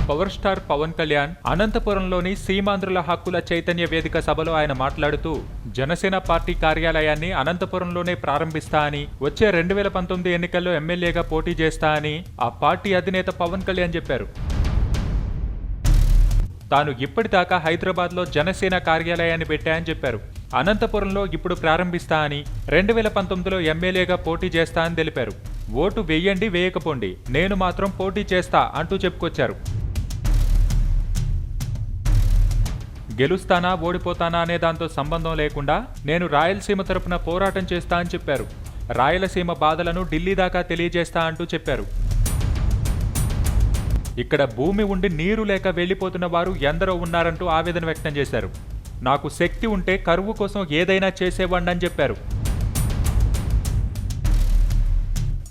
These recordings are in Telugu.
పవర్ స్టార్ పవన్ కళ్యాణ్ అనంతపురంలోని సీమాంధ్రుల హక్కుల చైతన్య వేదిక సభలో ఆయన మాట్లాడుతూ జనసేన పార్టీ కార్యాలయాన్ని అనంతపురంలోనే ప్రారంభిస్తా అని, వచ్చే 2019 ఎన్నికల్లో ఎమ్మెల్యేగా పోటీ చేస్తా అని ఆ పార్టీ అధినేత పవన్ కళ్యాణ్ చెప్పారు. తాను ఇప్పటిదాకా హైదరాబాద్లో జనసేన కార్యాలయాన్ని పెట్టాయని చెప్పారు. అనంతపురంలో ఇప్పుడు ప్రారంభిస్తా అని, 2019లో ఎమ్మెల్యేగా పోటీ చేస్తా అని తెలిపారు. ఓటు వెయ్యండి వేయకపోండి, నేను మాత్రం పోటీ చేస్తా అంటూ చెప్పుకొచ్చారు. గెలుస్తానా ఓడిపోతానా అనే దాంతో సంబంధం లేకుండా నేను రాయలసీమ తరపున పోరాటం చేస్తా అని చెప్పారు. రాయలసీమ బాధలను ఢిల్లీ దాకా తెలియజేస్తా అంటూ చెప్పారు. ఇక్కడ భూమి ఉండి నీరు లేక వెళ్లిపోతున్న వారు ఎందరో ఉన్నారంటూ ఆవేదన వ్యక్తం చేశారు. నాకు శక్తి ఉంటే కరువు కోసం ఏదైనా చేసేవాడిని చెప్పారు.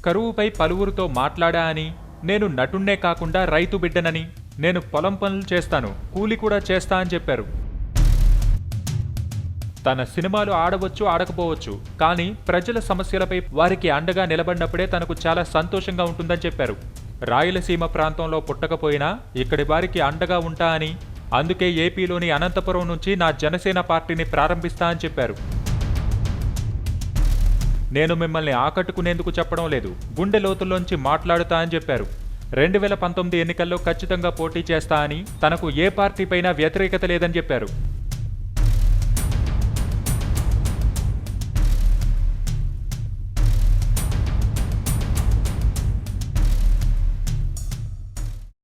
కరువుపై పలువురితో మాట్లాడా అని, నేను నటున్నే కాకుండా రైతు బిడ్డనని, నేను పొలం పనులు చేస్తాను, కూలి కూడా చేస్తా అని చెప్పారు. తన సినిమాలు ఆడవచ్చు ఆడకపోవచ్చు, కానీ ప్రజల సమస్యలపై వారికి అండగా నిలబడినప్పుడే తనకు చాలా సంతోషంగా ఉంటుందని చెప్పారు. రాయలసీమ ప్రాంతంలో పుట్టకపోయినా ఇక్కడి వారికి అండగా ఉంటా అని, అందుకే ఏపీలోని అనంతపురం నుంచి నా జనసేన పార్టీని ప్రారంభిస్తా అని చెప్పారు. నేను మిమ్మల్ని ఆకట్టుకునేందుకు చెప్పడం లేదు, గుండె లోతుల్లోంచి మాట్లాడుతా అని చెప్పారు. 2019 ఎన్నికల్లో ఖచ్చితంగా పోటీ చేస్తా అని, తనకు ఏ పార్టీపైనా వ్యతిరేకత లేదని చెప్పారు.